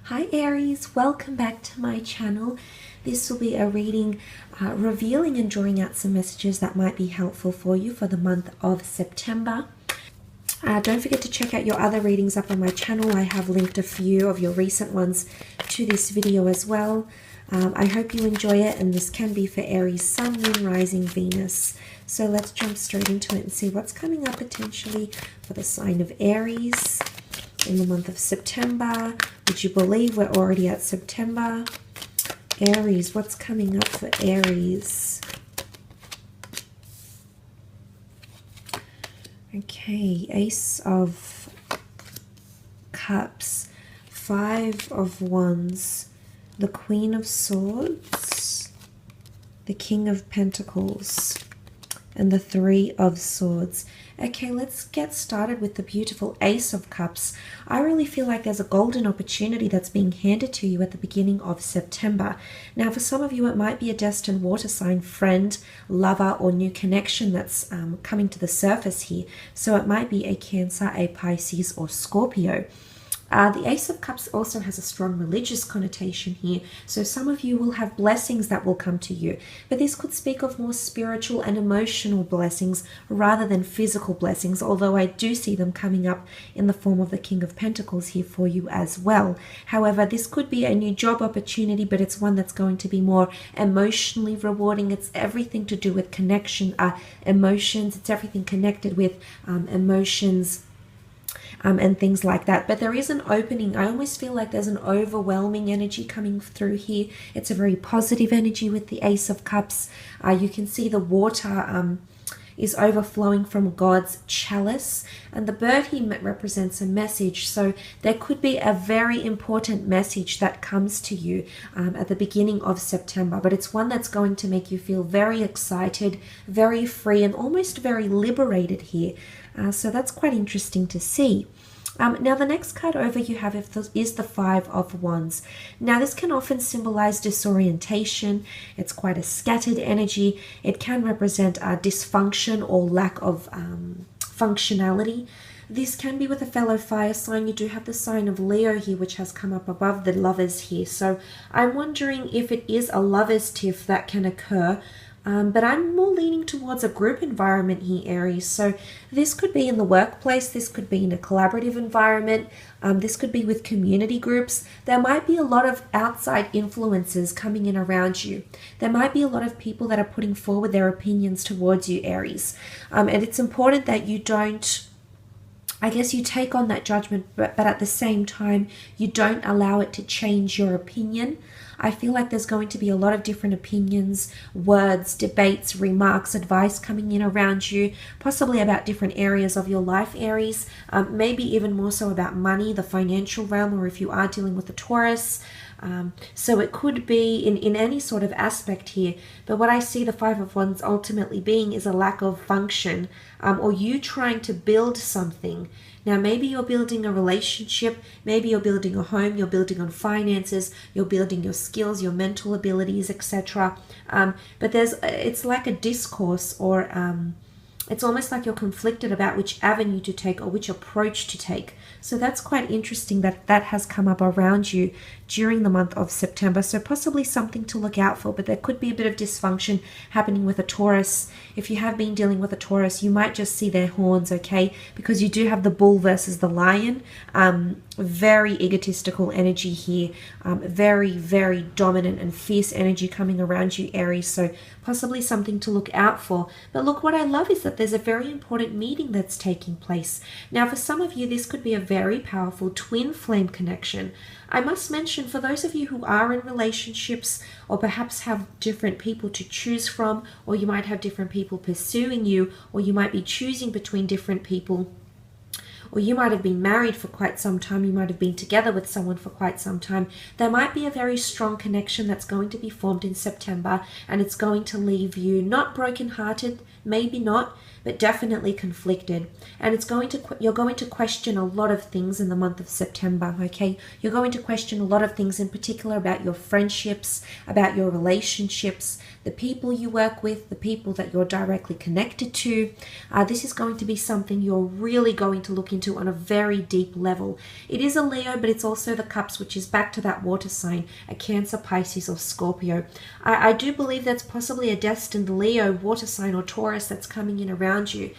Hi Aries, welcome back to my channel. This will be a reading revealing and drawing out some messages that might be helpful for you for the month of September. Don't forget to check out your other readings up on my channel. I have linked a few of your recent ones to this video as well. I hope you enjoy it, and this can be for Aries, Sun, Moon, Rising, Venus. So let's jump straight into it and see what's coming up potentially for the sign of Aries in the month of September. Would you believe we're already at September? Aries, what's coming up for Aries? Okay, Ace of Cups, Five of Wands, the Queen of Swords, the King of Pentacles, and the Three of Swords. Okay, let's get started with the beautiful Ace of Cups. I really feel like there's a golden opportunity that's being handed to you at the beginning of September. Now, for some of you, it might be a destined water sign, friend, lover, or new connection that's coming to the surface here. So it might be a Cancer, a Pisces, or Scorpio. The Ace of Cups also has a strong religious connotation here, so some of you will have blessings that will come to you, but this could speak of more spiritual and emotional blessings rather than physical blessings, although I do see them coming up in the form of the King of Pentacles here for you as well. However, this could be a new job opportunity, but it's one that's going to be more emotionally rewarding. It's everything to do with connection, emotions. It's everything connected with emotions. And things like that. But there is an opening. I almost feel like there's an overwhelming energy coming through here. It's a very positive energy with the Ace of Cups. You can see the water is overflowing from God's chalice, and the bird here represents a message. So there could be a very important message that comes to you at the beginning of September, but it's one that's going to make you feel very excited, very free, and almost very liberated here. So that's quite interesting to see. Now the next card over you have is the Five of Wands. Now this can often symbolize disorientation. It's quite a scattered energy. It can represent dysfunction or lack of functionality. This can be with a fellow fire sign. You do have the sign of Leo here, which has come up above the lovers here. So I'm wondering if it is a lover's tiff that can occur. But I'm more leaning towards a group environment here, Aries. So this could be in the workplace. This could be in a collaborative environment. This could be with community groups. There might be a lot of outside influences coming in around you. There might be a lot of people that are putting forward their opinions towards you, Aries. And it's important that you don't, I guess you take on that judgment, but at the same time, you don't allow it to change your opinion. I feel like there's going to be a lot of different opinions, words, debates, remarks, advice coming in around you, possibly about different areas of your life, Aries, maybe even more so about money, the financial realm, or if you are dealing with a Taurus. So it could be in any sort of aspect here. But what I see the Five of Wands ultimately being is a lack of function, or you trying to build something. Now, maybe you're building a relationship, maybe you're building a home, you're building on finances, you're building your skills, your mental abilities, etc. But it's like a discourse, or it's almost like you're conflicted about which avenue to take or which approach to take. So that's quite interesting that that has come up around you during the month of September. So possibly something to look out for, but there could be a bit of dysfunction happening with a Taurus. If you have been dealing with a Taurus, you might just see their horns, okay? Because you do have the bull versus the lion. Very egotistical energy here. Very, very dominant and fierce energy coming around you, Aries. So possibly something to look out for. But look, what I love is that there's a very important meeting that's taking place. Now, for some of you, this could be a very powerful twin flame connection. I must mention, for those of you who are in relationships, or perhaps have different people to choose from, or you might have different people pursuing you, or you might be choosing between different people, or you might have been married for quite some time, you might have been together with someone for quite some time, there might be a very strong connection that's going to be formed in September, and it's going to leave you not brokenhearted, maybe not, but definitely conflicted. And you're going to question a lot of things in the month of September, okay? You're going to question a lot of things, in particular about your friendships, about your relationships, the people you work with, the people that you're directly connected to. This is going to be something you're really going to look into on a very deep level. It is a Leo, but it's also the Cups, which is back to that water sign, a Cancer, Pisces, or Scorpio. I do believe that's possibly a destined Leo, water sign, or Taurus that's coming in around you.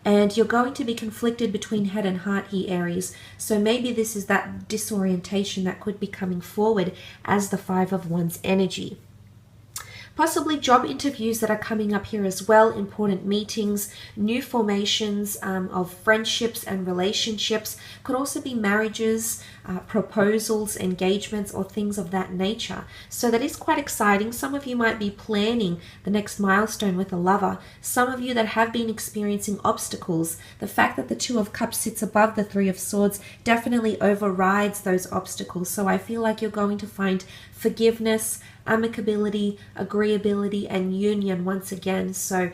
And you're going to be conflicted between head and heart here, Aries. So maybe this is that disorientation that could be coming forward as the Five of Wands energy. Possibly job interviews that are coming up here as well, important meetings, new formations of friendships and relationships. Could also be marriages, proposals, engagements, or things of that nature. So that is quite exciting. Some of you might be planning the next milestone with a lover. Some of you that have been experiencing obstacles, the fact that the Two of Cups sits above the Three of Swords definitely overrides those obstacles. So I feel like you're going to find forgiveness, amicability, agreeability, and union once again. So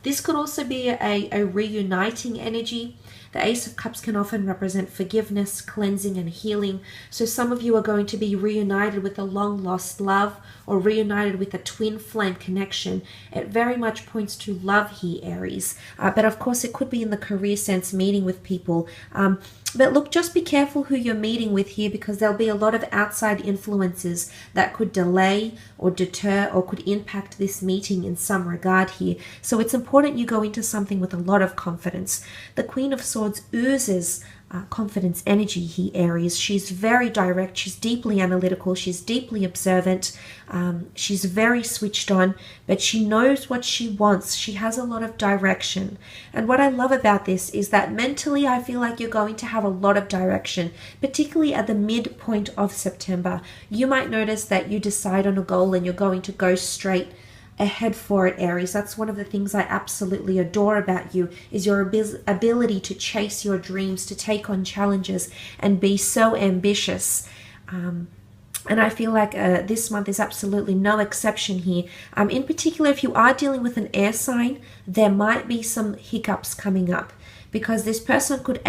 this could also be a reuniting energy. The Ace of Cups can often represent forgiveness, cleansing, and healing. So some of you are going to be reunited with a long-lost love, or reunited with a twin flame connection. It very much points to love here, Aries. But of course, it could be in the career sense, meeting with people. But look, just be careful who you're meeting with here, because there'll be a lot of outside influences that could delay or deter or could impact this meeting in some regard here. So it's important you go into something with a lot of confidence. The Queen of Swords oozes confidence energy here, Aries. She's very direct. She's deeply analytical. She's deeply observant. She's very switched on, but she knows what she wants. She has a lot of direction. And what I love about this is that mentally, I feel like you're going to have a lot of direction, particularly at the midpoint of September. You might notice that you decide on a goal and you're going to go straight ahead for it, Aries. That's one of the things I absolutely adore about you, is your ability to chase your dreams, to take on challenges, and be so ambitious. And I feel like this month is absolutely no exception here. In particular, if you are dealing with an air sign, there might be some hiccups coming up, because this person could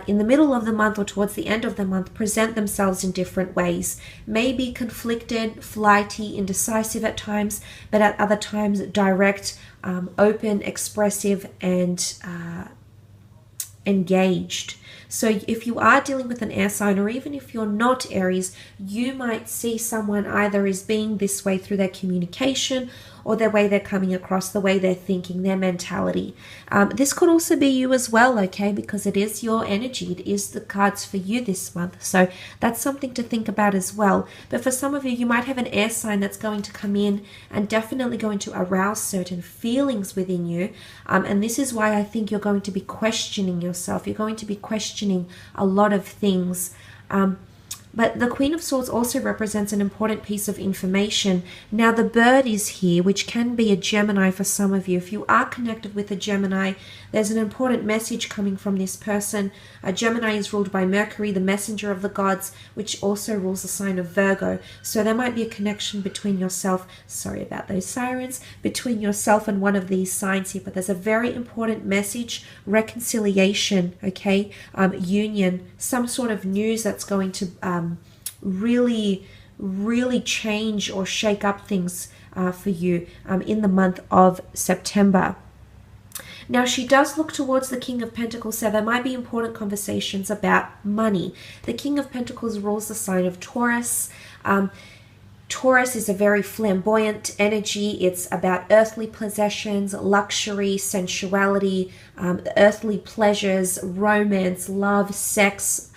in the middle of the month or towards the end of the month, present themselves in different ways. Maybe conflicted, flighty, indecisive at times, but at other times direct, open, expressive, and engaged. So if you are dealing with an air sign, or even if you're not, Aries, you might see someone either as being this way through their communication, or their way they're coming across, the way they're thinking, their mentality. This could also be you as well, okay, because it is your energy. It is the cards for you this month. So that's something to think about as well. But for some of you, you might have an air sign that's going to come in and definitely going to arouse certain feelings within you. And this is why I think you're going to be questioning yourself. You're going to be questioning a lot of things. But the Queen of Swords also represents an important piece of information. Now, the bird is here, which can be a Gemini for some of you. If you are connected with a Gemini, there's an important message coming from this person. A Gemini is ruled by Mercury, the messenger of the gods, which also rules the sign of Virgo. So there might be a connection between yourself, sorry about those sirens, between yourself and one of these signs here. But there's a very important message, reconciliation, okay, union, some sort of news that's going to really change or shake up things for you in the month of September. Now, she does look towards the King of Pentacles, so there might be important conversations about money. The King of Pentacles rules the sign of Taurus. Taurus is a very flamboyant energy. It's about earthly possessions, luxury, sensuality, earthly pleasures, romance, love, sex,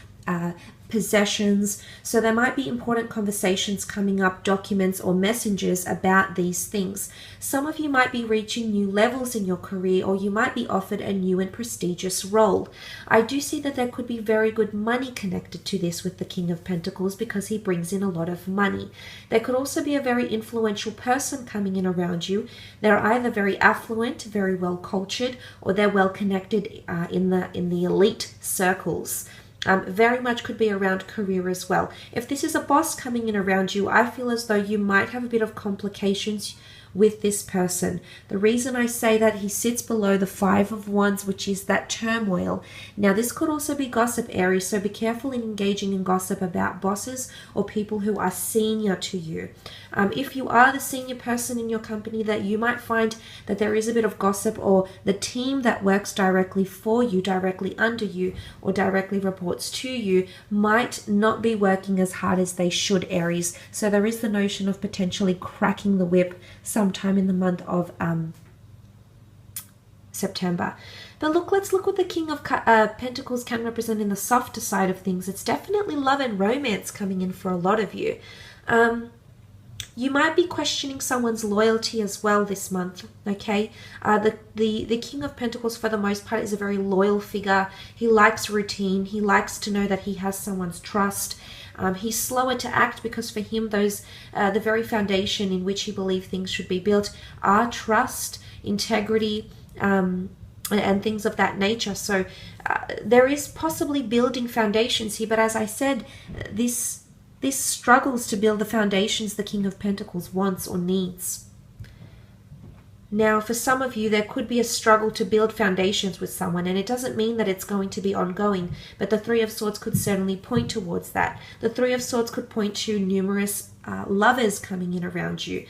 possessions. So there might be important conversations coming up, documents or messages about these things. Some of you might be reaching new levels in your career, or you might be offered a new and prestigious role. I do see that there could be very good money connected to this with the King of Pentacles, because he brings in a lot of money. There could also be a very influential person coming in around you. They're either very affluent, very well cultured, or they're well connected in the elite circles. Very much could be around career as well. If this is a boss coming in around you, I feel as though you might have a bit of complications with this person. The reason I say that, he sits below the Five of Wands, which is that turmoil. Now, this could also be gossip, Aries, so be careful in engaging in gossip about bosses or people who are senior to you. If you are the senior person in your company, that you might find that there is a bit of gossip, or the team that works directly for you, directly under you, or directly reports to you might not be working as hard as they should, Aries. So there is the notion of potentially cracking the whip sometime in the month of September. But look, let's look what the King of Pentacles can represent in the softer side of things. It's definitely love and romance coming in for a lot of you. You might be questioning someone's loyalty as well this month, okay? The King of Pentacles, for the most part, is a very loyal figure. He likes routine. He likes to know that he has someone's trust. He's slower to act because for him, those the very foundation in which he believes things should be built are trust, integrity, and things of that nature. So there is possibly building foundations here, but as I said, this struggles to build the foundations the King of Pentacles wants or needs. Now, for some of you, there could be a struggle to build foundations with someone, and it doesn't mean that it's going to be ongoing, but the Three of Swords could certainly point towards that. The Three of Swords could point to numerous lovers coming in around you,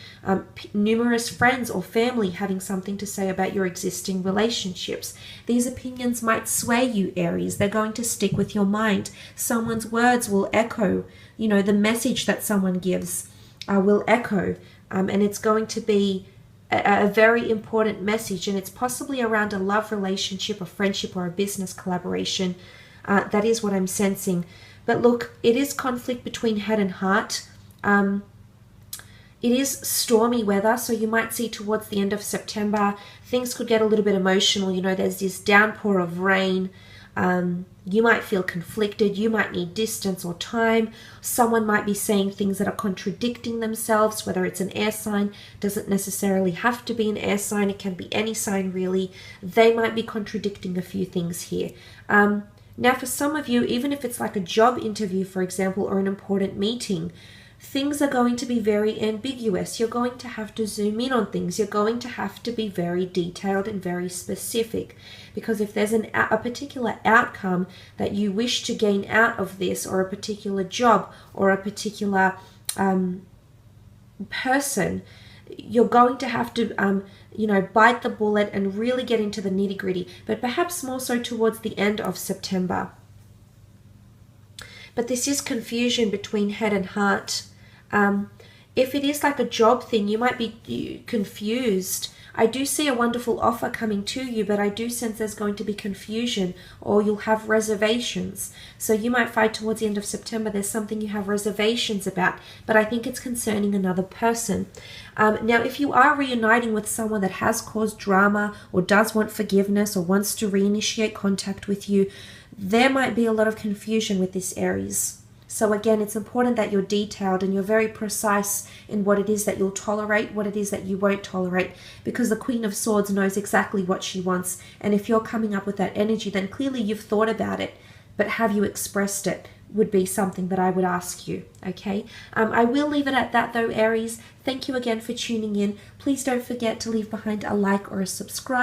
numerous friends or family having something to say about your existing relationships. These opinions might sway you, Aries. They're going to stick with your mind. Someone's words will echo, the message that someone gives will echo, and it's going to be a very important message, and it's possibly around a love relationship, a friendship, or a business collaboration. That is what I'm sensing. But look, it is conflict between head and heart. It is stormy weather, so you might see towards the end of September, things could get a little bit emotional. There's this downpour of rain. You might feel conflicted. You might need distance or time. Someone might be saying things that are contradicting themselves, whether it's an air sign. Doesn't necessarily have to be an air sign. It can be any sign, really. They might be contradicting a few things here. Now, for some of you, even if it's like a job interview, for example, or an important meeting, things are going to be very ambiguous. You're going to have to zoom in on things. You're going to have to be very detailed and very specific, because if there's a particular outcome that you wish to gain out of this, or a particular job, or a particular person, you're going to have to bite the bullet and really get into the nitty-gritty, but perhaps more so towards the end of September. But this is confusion between head and heart. If it is like a job thing, you might be confused. I do see a wonderful offer coming to you, but I do sense there's going to be confusion, or you'll have reservations. So you might find towards the end of September there's something you have reservations about, but I think it's concerning another person. Now, if you are reuniting with someone that has caused drama, or does want forgiveness, or wants to reinitiate contact with you, there might be a lot of confusion with this, Aries. So again, it's important that you're detailed and you're very precise in what it is that you'll tolerate, what it is that you won't tolerate, because the Queen of Swords knows exactly what she wants. And if you're coming up with that energy, then clearly you've thought about it, but have you expressed it would be something that I would ask you, okay? I will leave it at that though, Aries. Thank you again for tuning in. Please don't forget to leave behind a like or a subscribe.